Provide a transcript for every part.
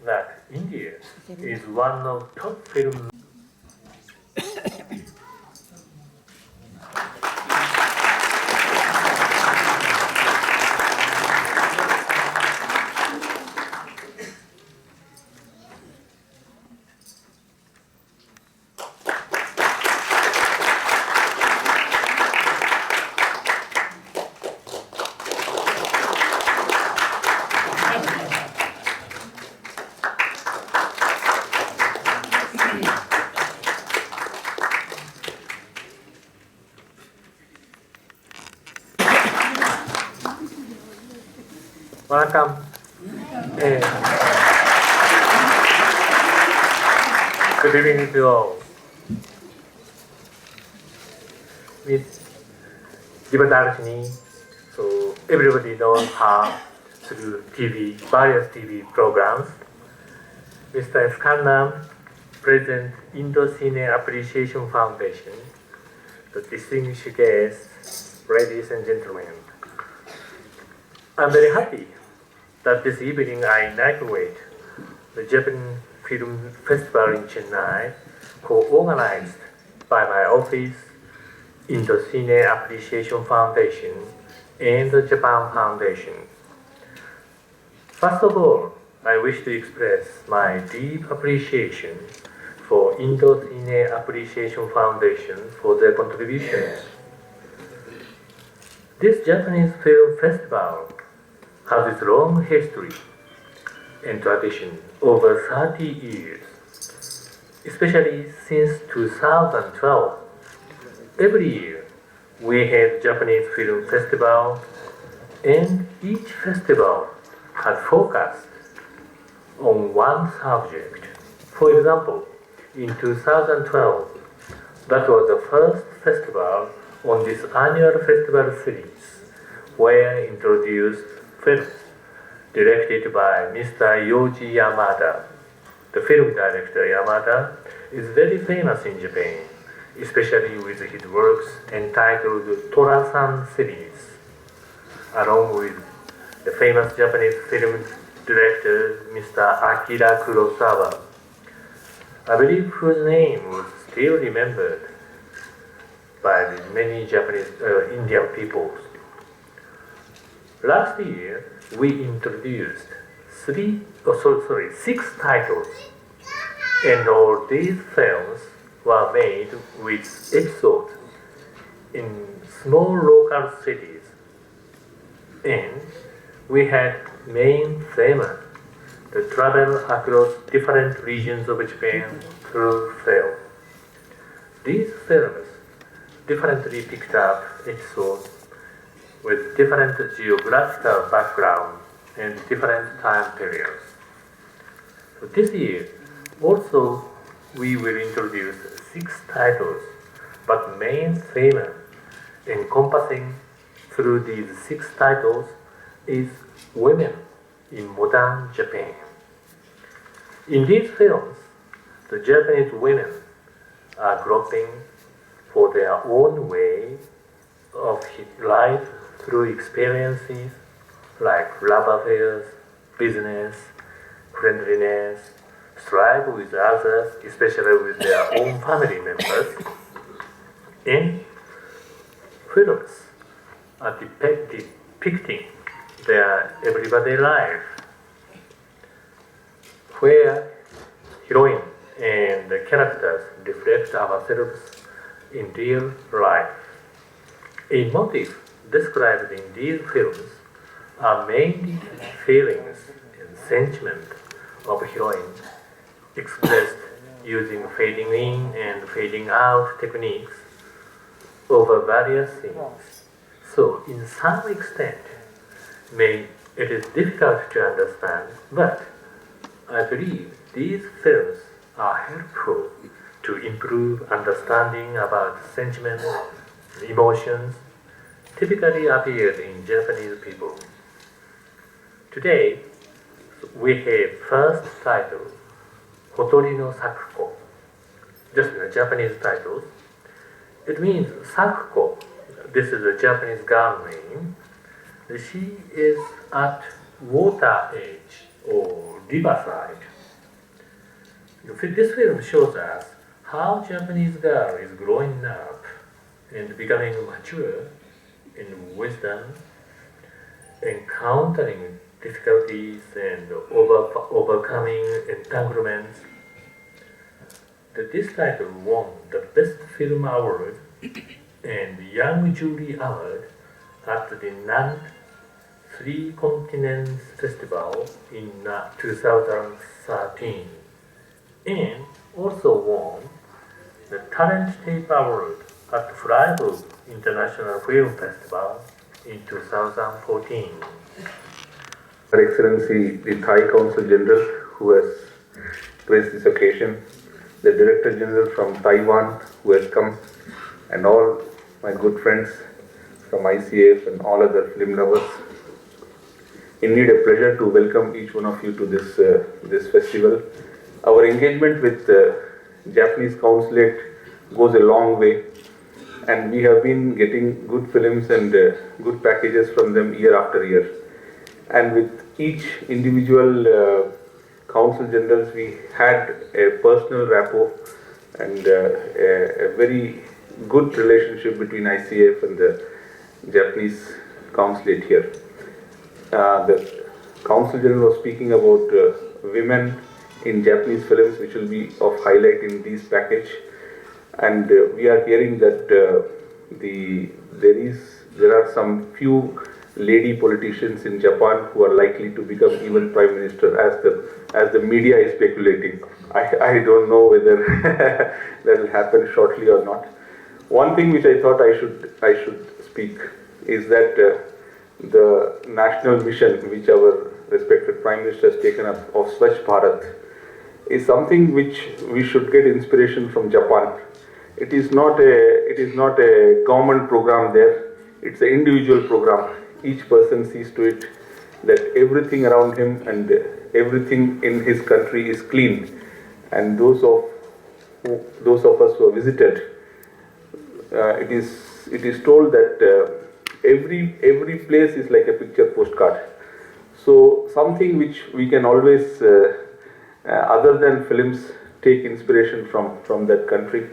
that India is one of top film. Welcome. And good evening to all. Miss Dhivyadharshini, so everybody knows her through various TV programs. Mr. Skandam, President Indo Cine Appreciation Foundation, the distinguished guests, ladies and gentlemen. I'm very happy that this evening I inaugurate the Japan Film Festival in Chennai, co-organized by my office, Indo Cine Appreciation Foundation, and the Japan Foundation. First of all, I wish to express my deep appreciation for Indo Cine Appreciation Foundation for their contributions. This Japanese film festival has its long history and tradition over 30 years, especially since 2012. Every year we have Japanese Film Festival, and each festival has focused on one subject. For example, in 2012, that was the first festival on this annual festival series, where introduced films directed by Mr. Yoji Yamada. The film director Yamada is very famous in Japan, especially with his works entitled Tora-san series, along with the famous Japanese film director Mr. Akira Kurosawa, I believe whose name was still remembered by many Japanese Indian people. Last year, we introduced six titles, and all these films were made with episodes in small local cities. And we had main theme, the travel across different regions of Japan through film. These films differently picked up episodes with different geographical background and different time periods. So this year, also, we will introduce six titles, but main theme encompassing through these six titles is women in modern Japan. In these films, the Japanese women are groping for their own way of life through experiences like love affairs, business, friendliness, strive with others, especially with their own family members, and films are depicting their everyday life, where heroine and the characters reflect ourselves in real life. A motif described in these films are mainly feelings and sentiment of heroine expressed using fading in and fading out techniques over various scenes. So, in some extent, it is difficult to understand, but I believe these films are helpful to improve understanding about sentiments, emotions, typically appears in Japanese people. Today, we have first title, Hotori no Sakuko, just the Japanese titles. It means Sakuko. This is a Japanese girl name. She is at water edge or riverside. This film shows us how Japanese girl is growing up and becoming mature in wisdom, encountering difficulties and overcoming entanglements. This title won the Best Film Award and Young Jury Award at the Nantes Three Continents Festival in 2013, and also won the Talent Tape Award at the Freiburg International Film Festival in 2014. Her Excellency the Thai Consul General, who has graced this occasion, the Director General from Taiwan, who has come, and all my good friends from ICF and all other film lovers. Indeed, a pleasure to welcome each one of you to this festival. Our engagement with the Japanese consulate goes a long way, and we have been getting good films and good packages from them year after year. And with each individual consul generals, we had a personal rapport and a very good relationship between ICF and the Japanese consulate here. The Consul General was speaking about women in Japanese films, which will be of highlight in this package. And we are hearing that there are some few lady politicians in Japan who are likely to become even Prime Minister, as the media is speculating. I don't know whether that will happen shortly or not. One thing which I thought I should speak is that the national mission which our respected Prime Minister has taken up of Swachh Bharat is something which we should get inspiration from Japan. It is not a government program there. It's an individual program. Each person sees to it that everything around him and everything in his country is clean. And those of us who have visited, it is told that every place is like a picture postcard. So something which we can always, other than films, take inspiration from that country.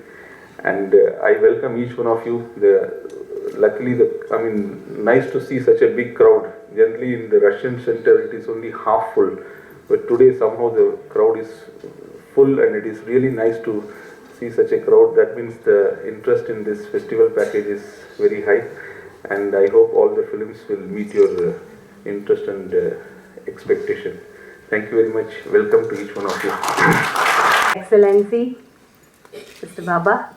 And I welcome each one of you. Nice to see such a big crowd. Generally in the Russian center it is only half full, but today somehow the crowd is full, and it is really nice to see such a crowd. That means the interest in this festival package is very high, and I hope all the films will meet your interest and expectation. Thank you very much. Welcome to each one of you. Excellency, Mr. Baba,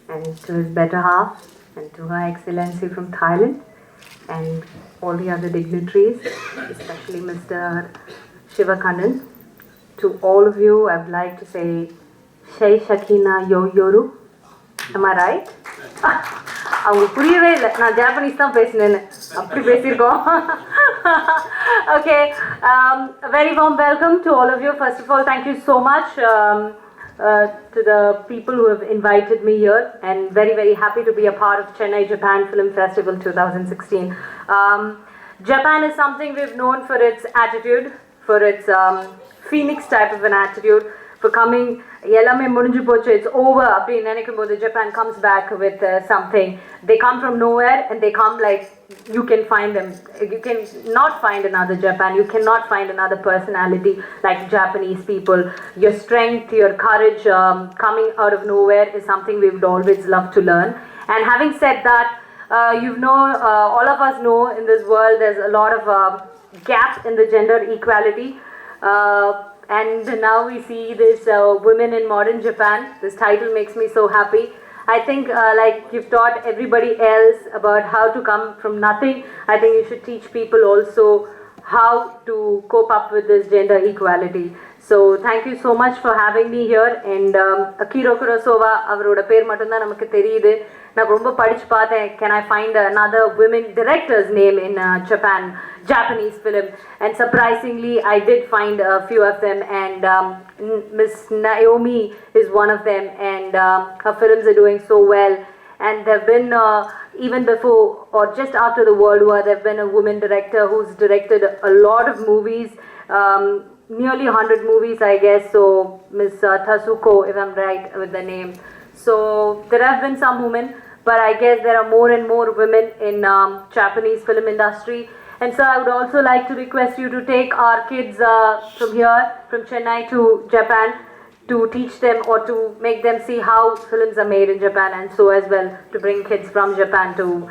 and to his better half, and to Her Excellency from Thailand, and all the other dignitaries, especially Mr. Shivakandan. To all of you, I would like to say, Shei Shakina Yo Yoru. Am I right? அவங்களுக்கு புரியவே இல்லை, நான் Japanese தான் பேசினேன்னு, அப்படி பேசியிருக்கோம். Okay, a very warm welcome to all of you. First of all, thank you so much to the people who have invited me here, and very, very happy to be a part of Chennai Japan Film Festival 2016. Japan is something we've known for its attitude, for its phoenix type of an attitude, for coming, எல்லாமே முடிஞ்சு போச்சு, it's over அப்படின்னு நினைக்கும்போது Japan comes back with something. They come from nowhere and they come like you can find them. You can not find another Japan. You cannot find another personality like Japanese people. Your strength, your courage coming out of nowhere is something we would always love to learn. And having said that, all of us know in this world there's a lot of gap in the gender equality. And now we see this women in modern Japan. This title makes me so happy. I think like you've taught everybody else about how to come from nothing, I think you should teach people also how to cope up with this gender equality. So thank you so much for having me here. And Akira Kurosawa, அவரோட பேர் மட்டும்தான் நமக்கு தெரியுது. நான் ரொம்ப படிச்சு பார்த்தேன், can I find another women director's name in Japanese film? And surprisingly, I did find a few of them, and Miss Naomi is one of them, and her films are doing so well. And there have been, even before or just after the World War, there have been a woman director who's directed a lot of movies. nearly 100 movies, I guess. So Miss Tasuko, if I'm right with the name. So there have been some women, but I guess there are more and more women in Japanese film industry. And so I would also like to request you to take our kids from here, from Chennai to Japan, to teach them or to make them see how films are made in Japan, and so as well to bring kids from Japan to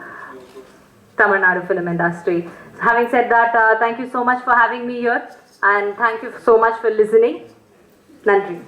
Tamil Nadu film industry. So having said that, thank you so much for having me here, and thank you so much for listening. Nandri.